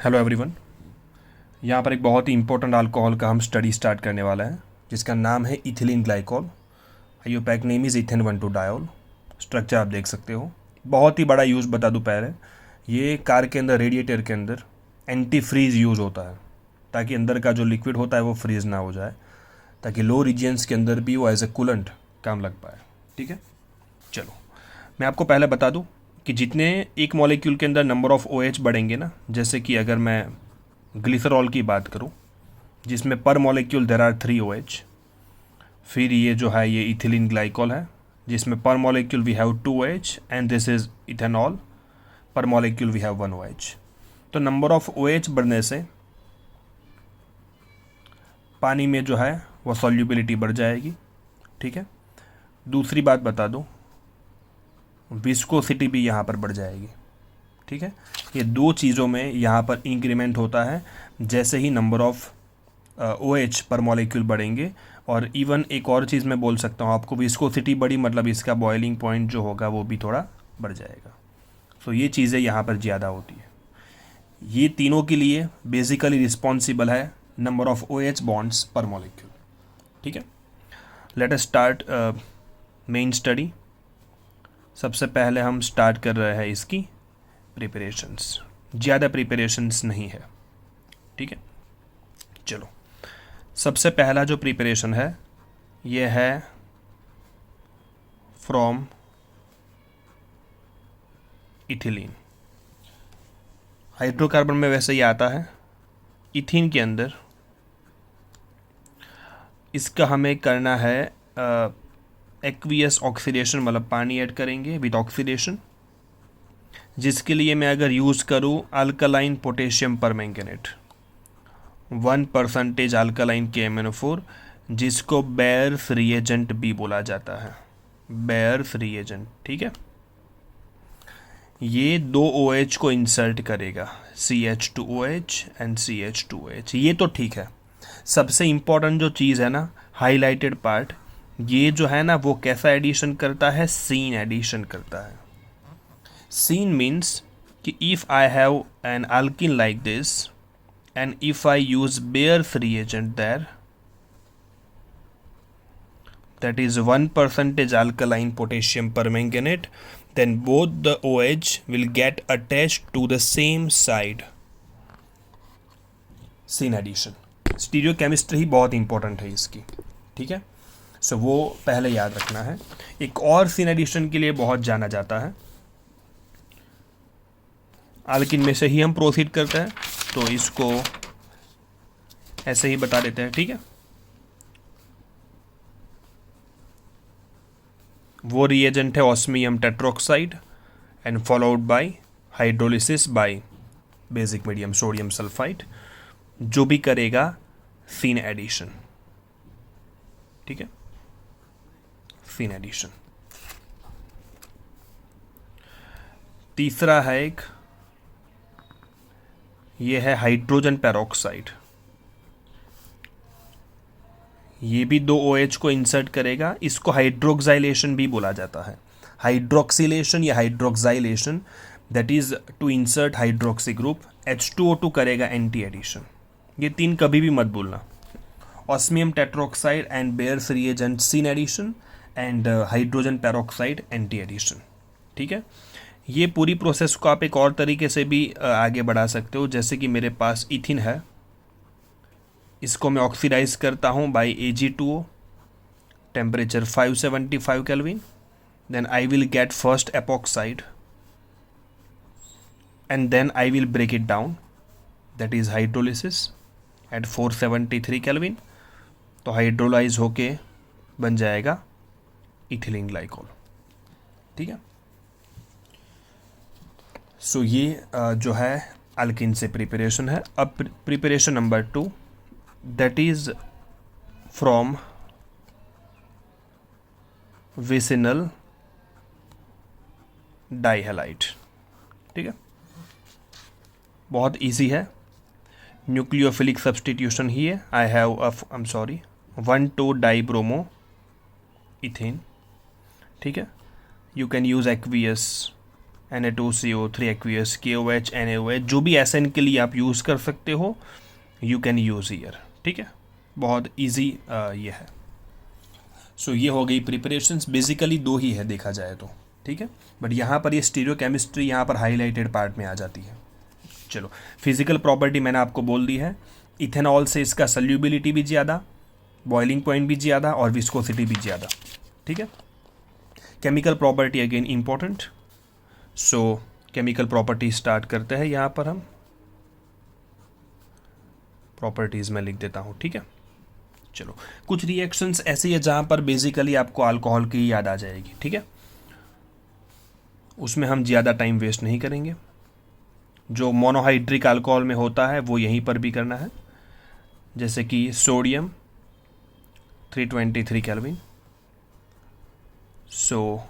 Hello everyone. यहाँ पर एक बहुत ही इंपॉर्टेंट अल्कोहल का हम स्टडी स्टार्ट करने वाला है जिसका नाम है ethylene glycol. IUPAC name is ethane 1,2-डायोल। स्ट्रक्चर आप देख सकते हो। बहुत ही बड़ा यूज़ बता दूँ पहले, ये कार के अंदर रेडिएटर के अंदर एंटी फ्रीज़ यूज़ होता है ताकि अंदर का जो लिक्विड होता है वो फ्रीज़ ना हो जाए, ताकि लो रीजन्स के अंदर भी वो एज ए कूलेंट काम लग पाए। ठीक है, चलो मैं आपको पहले बता दूं कि जितने एक मॉलिक्यूल के अंदर नंबर ऑफ़ OH बढ़ेंगे ना, जैसे कि अगर मैं ग्लिसरॉल की बात करूं जिसमें per molecule there are 3 OH, फिर ये जो है ये इथिलीन ग्लाइकोल है जिसमें per molecule we have 2 OH and this is ethanol, per molecule we have 1 OH। तो नंबर ऑफ़ OH बढ़ने से पानी में जो है वो सॉल्युबिलिटी बढ़ जाएगी। ठीक है, दूसरी बात बता दूं, विस्कोसिटी भी यहाँ पर बढ़ जाएगी। ठीक है, ये दो चीज़ों में यहाँ पर इंक्रीमेंट होता है जैसे ही नंबर ऑफ़ OH पर मॉलिक्यूल बढ़ेंगे। और इवन एक और चीज़ मैं बोल सकता हूँ आपको, विस्कोसिटी बढ़ी मतलब इसका बॉइलिंग पॉइंट जो होगा वो भी थोड़ा बढ़ जाएगा। सो ये चीज़ें यहाँ पर ज़्यादा होती है। ये तीनों के लिए बेसिकली रिस्पॉन्सिबल है नंबर ऑफ़ OH बॉन्ड्स पर मॉलिक्यूल। ठीक है, let us start main study. सबसे पहले हम स्टार्ट कर रहे हैं इसकी प्रिपरेशंस। ज़्यादा प्रिपरेशंस नहीं है। ठीक है, चलो सबसे पहला जो प्रिपरेशन है ये है फ्रॉम इथिलीन। हाइड्रोकार्बन में वैसे ही आता है, इथीन के अंदर इसका हमें करना है एक्वियस ऑक्सीडेशन, मतलब पानी ऐड करेंगे विद ऑक्सीडेशन, जिसके लिए मैं अगर यूज़ करूँ alkaline potassium permanganate 1% alkaline KMnO4, जिसको बेयर्स रिएजेंट भी बोला जाता है, बेयर्स रिएजेंट। ठीक है, ये दो OH को इंसर्ट करेगा, CH2OH एंड CH2OH। ये तो ठीक है। सबसे इम्पॉर्टेंट जो चीज़ है ना, हाईलाइटेड पार्ट, ये जो है ना वो कैसा एडिशन करता है, सीन एडिशन करता है। सीन मीन्स कि if I have an alkene like this and if I use Bayer's reagent there, that is 1% alkaline potassium permanganate, then both the OH will get attached to the same side. Scene addition, stereochemistry ही बहुत important है इसकी। ठीक है, सो वो पहले याद रखना है। एक और सीन एडिशन के लिए बहुत जाना जाता है, अल्किन में से ही हम प्रोसीड करते हैं, तो इसको ऐसे ही बता देते हैं। ठीक है, वो रिएजेंट है osmium tetroxide and followed by hydrolysis by basic medium sodium sulphide, जो भी करेगा सीन एडिशन। ठीक है, सीन एडिशन। तीसरा है एक, ये है हाइड्रोजन पेरोक्साइड। ये भी दो OH को इंसर्ट करेगा, इसको हाइड्रोक्साइलेशन भी बोला जाता है। हाइड्रोक्सिलेशन या hydroxylation, that is to insert hydroxy group. H2O2 करेगा एंटी एडिशन। ये तीन कभी भी मत भूलना, osmium tetroxide and Baeyer's reagent syn addition and hydrogen peroxide anti addition. ठीक है, ये पूरी प्रोसेस को आप एक और तरीके से भी आगे बढ़ा सकते हो, जैसे कि मेरे पास इथिन है, इसको मैं ऑक्सीडाइज करता हूँ by Ag2O, temperature 575 kelvin, then I will get first epoxide and then I will break it down, that is hydrolysis at 473 kelvin. तो हाइड्रोलाइज होके बन जाएगा इथिलीन ग्लाइकोल। ठीक है, सो ये जो है अल्किन से प्रिपरेशन है। अब preparation number 2, that is from vicinal dihalide. ठीक है, बहुत इजी है, न्यूक्लियोफिलिक सब्सटीट्यूशन ही है। I have I am sorry 1,2-डाइब्रोमो इथेन। ठीक है, you can use aqueous Na2CO3 aqueous, KOH, NaOH, जो भी SN के लिए आप यूज़ कर सकते हो, यू कैन यूज़ ईयर। ठीक है, बहुत ईजी ये है। सो ये हो गई प्रिपरेशंस। बेसिकली दो ही है देखा जाए तो, ठीक है, बट यहाँ पर ये स्टीरियो केमिस्ट्री यहाँ पर हाईलाइटेड पार्ट में आ जाती है। चलो, फिजिकल प्रॉपर्टी मैंने आपको बोल दी है। इथेनॉल से इसका सल्यूबिलिटी भी ज़्यादा, बॉइलिंग पॉइंट भी ज़्यादा और विस्कोसिटी भी ज़्यादा। ठीक है, केमिकल प्रॉपर्टी अगेन इम्पॉर्टेंट। सो केमिकल प्रॉपर्टी स्टार्ट करते हैं। यहाँ पर हम प्रॉपर्टीज़ में लिख देता हूँ। ठीक है, चलो, कुछ रिएक्शंस ऐसी है जहाँ पर बेसिकली आपको अल्कोहल की याद आ जाएगी। ठीक है, उसमें हम ज़्यादा टाइम वेस्ट नहीं करेंगे। जो मोनोहाइड्रिक अल्कोहल में होता है वो यहीं पर भी करना है, जैसे कि sodium 323 kelvin. So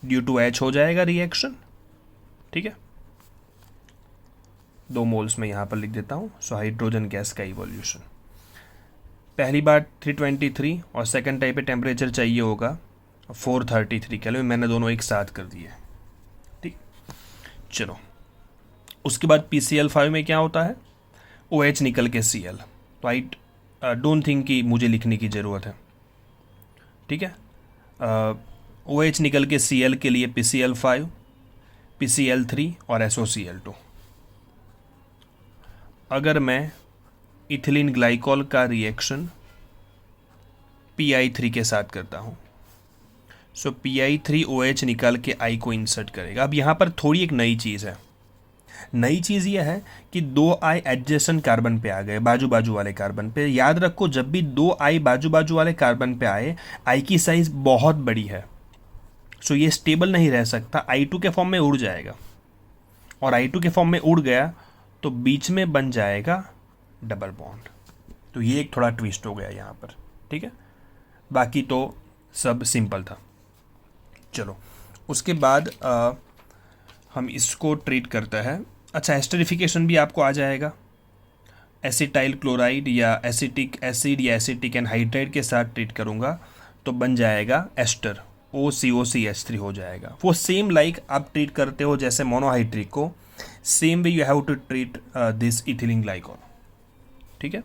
due to H हो जाएगा रिएक्शन। ठीक है, 2 मोल्स में यहाँ पर लिख देता हूँ। सो हाइड्रोजन गैस का इवोल्यूशन, पहली बार 323 और सेकंड टाइप पे टेम्परेचर चाहिए होगा 433 केल्विन। मैंने दोनों एक साथ कर दिए। ठीक, चलो, उसके बाद PCl5 में क्या होता है, OH निकल के Cl। तो आई डोंट थिंक कि मुझे लिखने की ज़रूरत है। ठीक है, OH निकल के Cl के लिए PCl5, PCl3 और SOCl2। अगर मैं इथिलीन ग्लाइकॉल का रिएक्शन Pi3 के साथ करता हूँ, सो Pi3OH निकाल के I को इंसर्ट करेगा। अब यहाँ पर थोड़ी एक नई चीज़ है। नई चीज़ यह है कि 2 I एडजेसेंट कार्बन पे आ गए, बाजू बाजू वाले कार्बन पे। याद रखो, जब भी 2 I बाजू बाजू वाले कार्बन पे आए, I की साइज बहुत बड़ी है, सो ये स्टेबल नहीं रह सकता, I2 के फॉर्म में उड़ जाएगा। और I2 के फॉर्म में उड़ गया तो बीच में बन जाएगा डबल बॉन्ड। तो ये एक थोड़ा ट्विस्ट हो गया यहाँ पर। ठीक है, बाकी तो सब सिंपल था। चलो, उसके बाद हम इसको ट्रीट करते हैं। अच्छा, एस्टरिफिकेशन भी आपको आ जाएगा। एसिटाइल क्लोराइड या एसिटिक एसिड या एसिटिक एनहाइड्राइड के साथ ट्रीट करूँगा तो बन जाएगा एस्टर, OCOCH3 हो जाएगा। वो सेम लाइक आप ट्रीट करते हो जैसे मोनोहाइड्रिक को, same way you have to treat this ethylene glycol. ठीक है,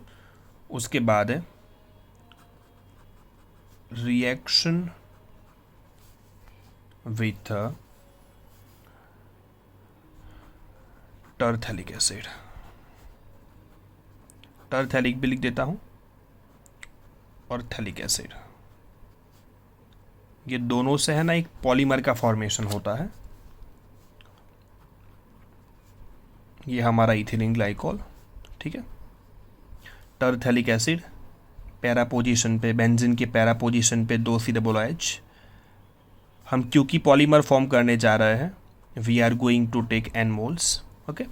उसके बाद है reaction with terephthalic acid. Terephthalic भी लिख देता हूं और थेलिक एसिड, ये दोनों से है ना एक पॉलीमर का फॉर्मेशन होता है। ये हमारा इथिलीन ग्लाइकॉल। ठीक है, टरथेलिक एसिड पैरा पोजीशन पे, बेंजीन के पैरा पोजीशन पे 2 COOH। हम क्योंकि पॉलीमर फॉर्म करने जा रहे हैं, we are going to take N moles. Okay,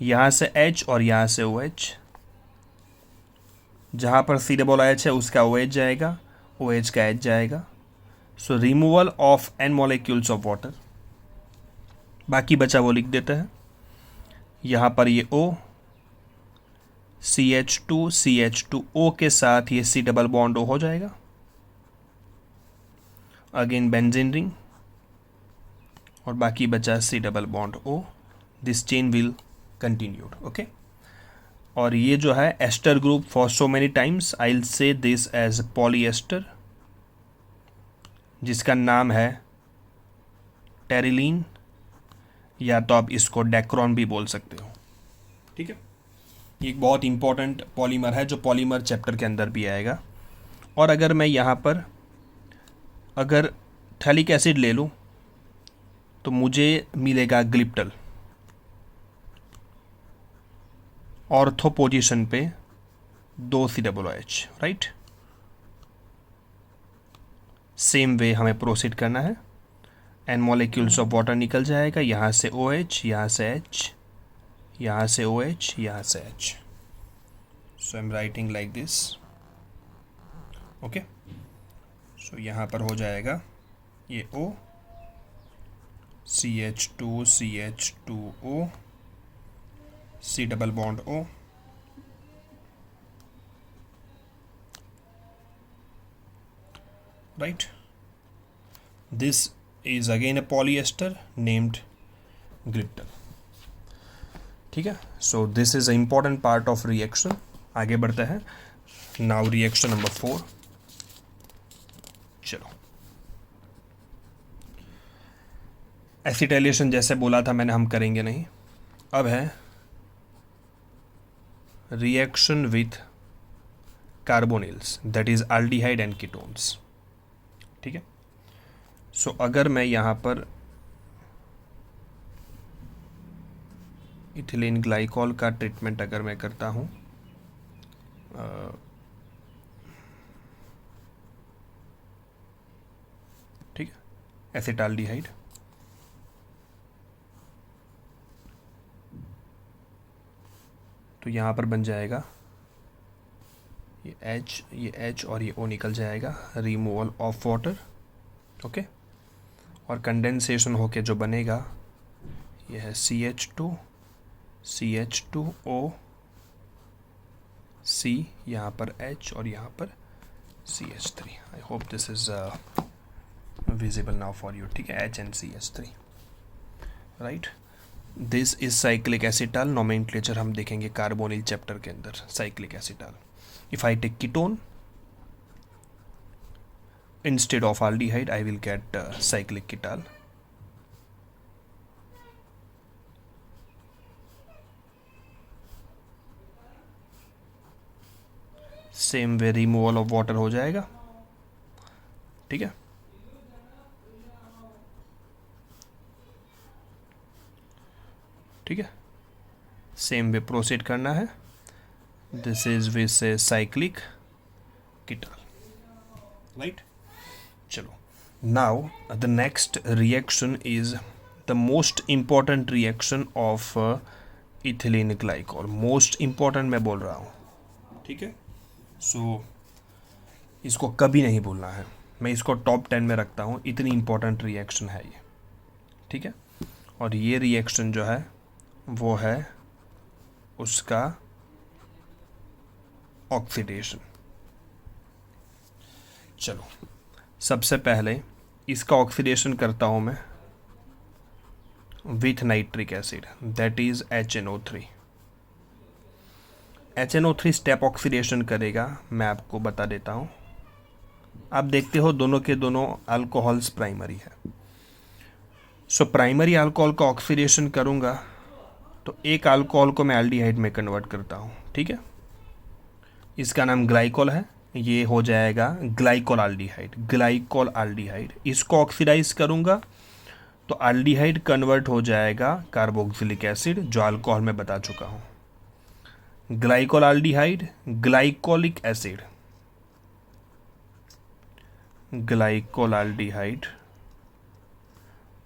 यहाँ से H और यहाँ से OH। जहाँ पर COOH है उसका OH जाएगा, OH का H जाएगा। सो removal of N molecules of water. बाकी बचा वो लिख देते हैं। यहाँ पर ये O, CH2 CH2O के साथ ये C डबल बॉन्ड O हो जाएगा। अगेन बेंजीन रिंग और बाकी बचा C double bond O। This chain will continued. Okay, और ये जो है ester group for so many times I will say this as polyester, जिसका नाम है टेरिलीन, या तो आप इसको डेक्रॉन भी बोल सकते हो। ठीक है, ये एक बहुत इंपॉर्टेंट पॉलीमर है जो पॉलीमर चैप्टर के अंदर भी आएगा। और अगर मैं यहाँ पर अगर थैलिक एसिड ले लूँ तो मुझे मिलेगा ग्लिप्टल, ऑर्थो पोजीशन पे 2 COOH। राइट, सेम वे हमें प्रोसीड करना है। N मॉलिक्यूल्स ऑफ वाटर निकल जाएगा, यहाँ से OH, यहाँ से H, यहाँ से OH, यहाँ से H। So I am writing like this. Okay, so यहाँ पर हो जाएगा ये O, CH2 CH2O, C double bond O, right. This is again a polyester named glyptal. ठीक है, so this is a important part of reaction. आगे बढ़ते हैं। Now reaction number 4। चलो, एसिटाइलेशन जैसे बोला था मैंने, हम करेंगे नहीं। अब है reaction with carbonyls, that is aldehyde and ketones. ठीक है, सो अगर मैं यहाँ पर इथिलीन ग्लाइकॉल का ट्रीटमेंट अगर मैं करता हूँ, ठीक है, एसिटाल्डिहाइड, तो यहाँ पर बन जाएगा ये H और ये O निकल जाएगा, रिमूवल ऑफ वाटर। ओके, और कंडेंसेशन होके जो बनेगा ये है CH2O C, यहाँ पर H और यहाँ पर CH3। I hope this is visible now for you. ठीक है, H and CH3, right. This is cyclic acetal. Nomenclature हम देखेंगे कार्बोनिल चैप्टर के अंदर, cyclic acetal. If I take ketone instead of aldehyde, I will get cyclic ketal. Same way removal of water हो जाएगा। ठीक है, ठीक है, सेम वे प्रोसीड करना है। This is with a cyclic ketal, right. चलो, now the next reaction is the most important reaction of ethylene glycol. Most important मैं बोल रहा हूँ, ठीक है। सो इसको कभी नहीं भूलना है, मैं इसको टॉप 10 में रखता हूँ, इतनी इंपॉर्टेंट रिएक्शन है ये। ठीक है, और ये रिएक्शन जो है वो है उसका ऑक्सीडेशन। चलो, सबसे पहले इसका ऑक्सीडेशन करता हूँ मैं with nitric acid, that is HNO3। HNO3 step oxidation करेगा, मैं आपको बता देता हूँ। आप देखते हो दोनों के दोनों अल्कोहल्स प्राइमरी है। सो प्राइमरी अल्कोहल का ऑक्सीडेशन करूँगा तो एक अल्कोहल को मैं एल्डिहाइड में कन्वर्ट करता हूँ। ठीक है, इसका नाम ग्लाइकोल है, ये हो जाएगा ग्लाइकोल एल्डिहाइड, ग्लाइकोल एल्डिहाइड। इसको ऑक्सीडाइज करूँगा तो एल्डिहाइड कन्वर्ट हो जाएगा कार्बोक्सिलिक एसिड, जो अल्कोहल में बता चुका हूँ। Glycol aldehyde, glycolic acid, glycol aldehyde,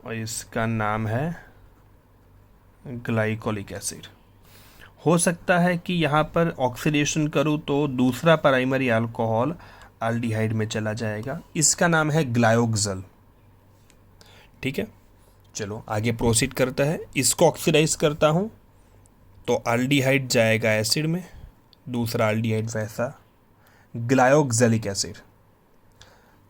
और इसका नाम है ग्लाइकोलिक एसिड। हो सकता है कि यहाँ पर ऑक्सीडेशन करूँ तो दूसरा प्राइमरी अल्कोहल एल्डिहाइड में चला जाएगा, इसका नाम है ग्लायोक्सल। ठीक है, चलो आगे प्रोसीड करता है। इसको ऑक्सीडाइज करता हूँ तो एल्डिहाइड जाएगा एसिड में, दूसरा एल्डिहाइड वैसा, glyoxylic acid,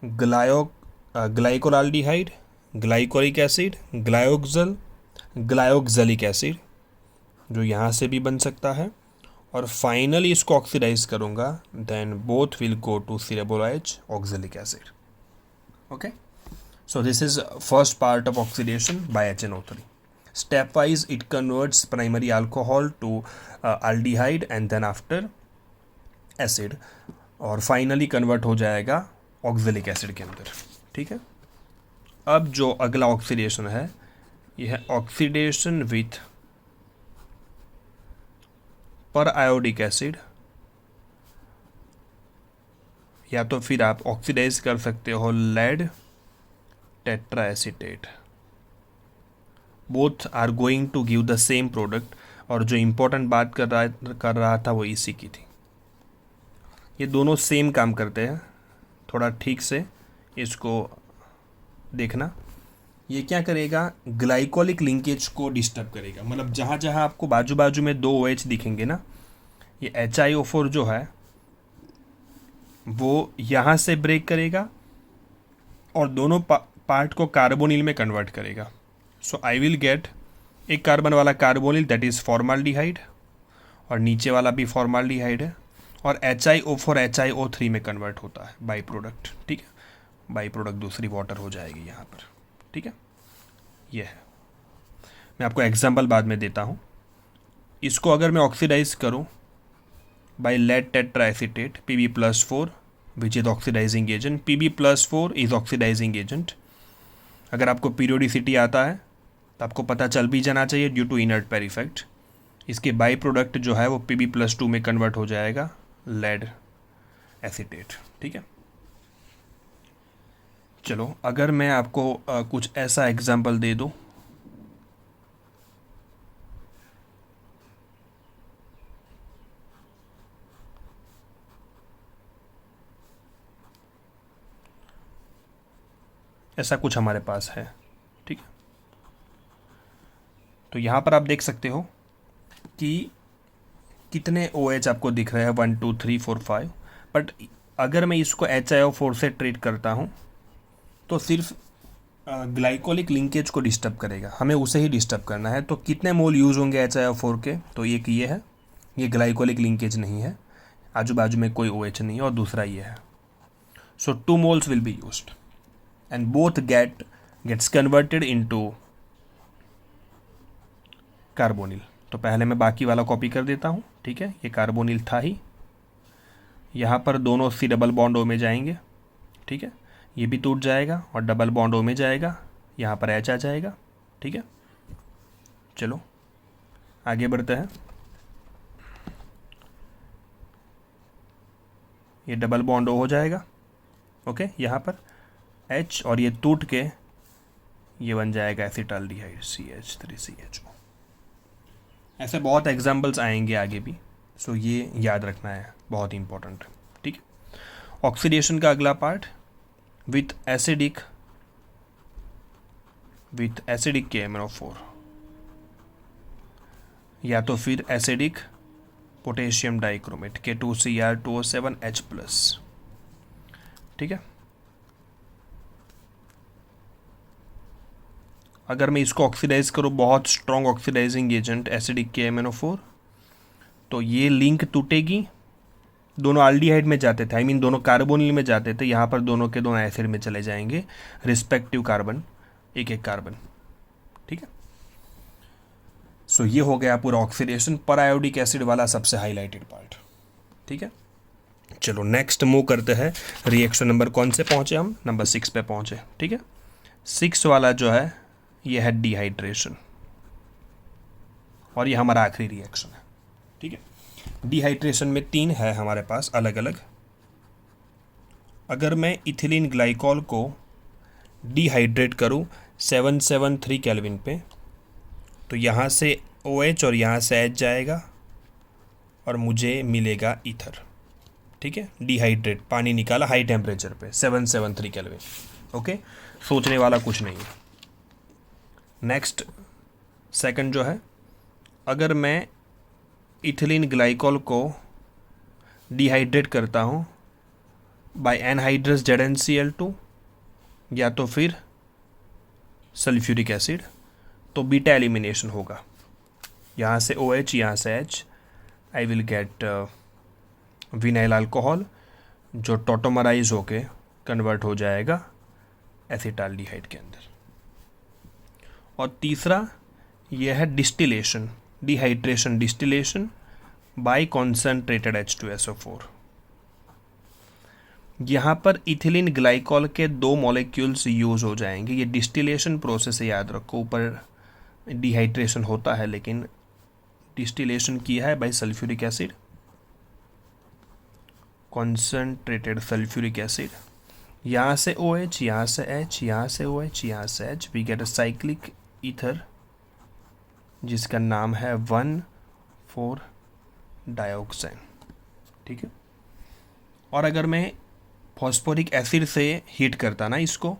glycol aldehyde, glycolic acid, glyoxal, glyoxylic acid, जो यहाँ से भी बन सकता है, और फाइनली इसको ऑक्सीडाइज करूँगा, then both will go to COOH oxalic acid. Okay, so this is first part of oxidation by HNO3. Stepwise it converts primary alcohol to aldehyde and then after acid, और finally convert हो जाएगा oxalic acid के अंदर। ठीक है, अब जो अगला ऑक्सीडेशन है यह है oxidation with per iodic acid, या तो फिर आप ऑक्सीडाइज कर सकते हो lead tetraacetate. Both are going to give the same product, और जो इम्पोर्टेंट बात कर रहा था वो इसी की थी। ये दोनों सेम काम करते हैं, थोड़ा ठीक से इसको देखना। ये क्या करेगा, ग्लाइकोलिक लिंकेज को डिस्टर्ब करेगा, मतलब जहाँ जहाँ आपको बाजू बाजू में 2 OH दिखेंगे ना, ये HiO4 जो है वो यहाँ से ब्रेक करेगा और दोनों पार्ट को कार्बोनिल में कन्वर्ट करेगा। सो आई विल गेट एक कार्बन वाला कार्बोनिल दैट इज़ फॉर्माल्डिहाइड, और नीचे वाला भी फॉर्माल्डिहाइड है, और HiO4 HiO3 में कन्वर्ट होता है बाई प्रोडक्ट। ठीक है, बाई प्रोडक्ट दूसरी वाटर हो जाएगी यहाँ पर। ठीक है, ये है। मैं आपको एग्जांपल बाद में देता हूँ। इसको अगर मैं ऑक्सीडाइज करूँ by lead tetraacetate Pb+4 which is oxidising agent. Pb+4 is oxidising agent. अगर आपको पीरियोडिसिटी आता है तो आपको पता चल भी जाना चाहिए due to inert pair effect. इसके बाई प्रोडक्ट जो है वो Pb+2 में कन्वर्ट हो जाएगा लेड एसीटेट। ठीक है, चलो अगर मैं आपको कुछ ऐसा एग्जांपल दे दूं, ऐसा कुछ हमारे पास है। ठीक है, तो यहाँ पर आप देख सकते हो कि कितने OH आपको दिख रहे हैं, 1 2 3 4 5। बट अगर मैं इसको HiO4 से ट्रीट करता हूँ तो सिर्फ ग्लाइकोलिक लिंकेज को डिस्टर्ब करेगा, हमें उसे ही डिस्टर्ब करना है। तो कितने मोल यूज़ होंगे HiO4 के? तो एक ये है, ये ग्लाइकोलिक लिंकेज नहीं है, आजू बाजू में कोई OH नहीं है, और दूसरा ये है। So 2 moles will be used and both gets converted into carbonyl. तो पहले मैं बाकी वाला कॉपी कर देता हूँ। ठीक है, ये कार्बोनिल था ही, यहाँ पर दोनों C डबल बॉन्ड O में जाएंगे। ठीक है, ये भी टूट जाएगा और डबल बॉन्ड O में जाएगा, यहाँ पर H आ जाएगा। ठीक है, चलो आगे बढ़ते हैं। ये डबल बॉन्ड O हो जाएगा, ओके, यहाँ पर H, और ये टूट के ये बन जाएगा एसिटाल्डिहाइड CH3CHO। ऐसे बहुत एग्जाम्पल्स आएंगे आगे भी, सो ये याद रखना है, बहुत इंपॉर्टेंट। ठीक है, ऑक्सीडेशन का अगला पार्ट विथ एसिडिक KMnO4, या तो फिर एसिडिक पोटेशियम डाइक्रोमेट K2Cr2O7H+। ठीक है, अगर मैं इसको ऑक्सीडाइज करूँ, बहुत strong oxidising agent acidic KMnO4, तो ये लिंक टूटेगी। दोनों आल्डिहाइड में जाते थे, दोनों कार्बोनिल में जाते थे, यहाँ पर दोनों के दोनों एसिड में चले जाएंगे, रिस्पेक्टिव कार्बन, एक एक कार्बन। ठीक है, सो ये हो गया पूरा ऑक्सीडेशन, पर आयोडिक एसिड वाला सबसे हाईलाइटेड पार्ट। ठीक है, चलो नेक्स्ट मूव करते हैं। रिएक्शन नंबर कौन से पहुँचे हम? नंबर 6 पे पहुँचे। ठीक है, 6 वाला जो है ये है डिहाइड्रेशन, और ये हमारा आखिरी रिएक्शन है। ठीक है, डिहाइड्रेशन में 3 है हमारे पास अलग अलग। अगर मैं इथिलीन ग्लाइकॉल को डिहाइड्रेट करूं 773 केल्विन पे, तो यहाँ से OH और यहाँ से H जाएगा और मुझे मिलेगा ईथर। ठीक है, डिहाइड्रेट, पानी निकाला हाई टेम्परेचर पे 773 केल्विन। ओके, सोचने वाला कुछ नहीं है। नेक्स्ट सेकंड जो है, अगर मैं इथिलीन ग्लाइकॉल को डिहाइड्रेट करता हूँ बाय एनहाइड्रस ZnCl2 या तो फिर सल्फ्यूरिक एसिड, तो बीटा एलिमिनेशन होगा। यहाँ से OH, यहाँ से H, I will get vinyl alcohol जो टोटोमराइज होके कन्वर्ट हो जाएगा एसिटाल्डिहाइड के अंदर। और तीसरा यह है distillation, dehydration distillation by concentrated H2SO4। यहाँ पर इथिलीन ग्लाइकॉल के 2 मॉलिक्यूल्स यूज़ हो जाएंगे। ये डिस्टिलेशन प्रोसेस है, याद रखो, ऊपर डिहाइड्रेशन होता है लेकिन डिस्टिलेशन किया है by sulphuric acid, concentrated sulphuric acid, यहाँ से OH, यहाँ से H, यहाँ से OH, यहाँ से H, we get a cyclic ether जिसका नाम है 1,4-डाइऑक्साइन। ठीक है, और अगर मैं फॉस्फोरिक एसिड से हीट करता ना इसको,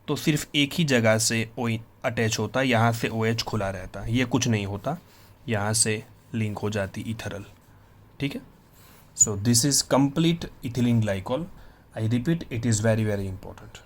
तो सिर्फ एक ही जगह से O अटैच होता, यहाँ से OH खुला रहता, ये कुछ नहीं होता, यहाँ से लिंक हो जाती इथरल। ठीक है, so this is complete ethylene glycol. I repeat, it is very very important.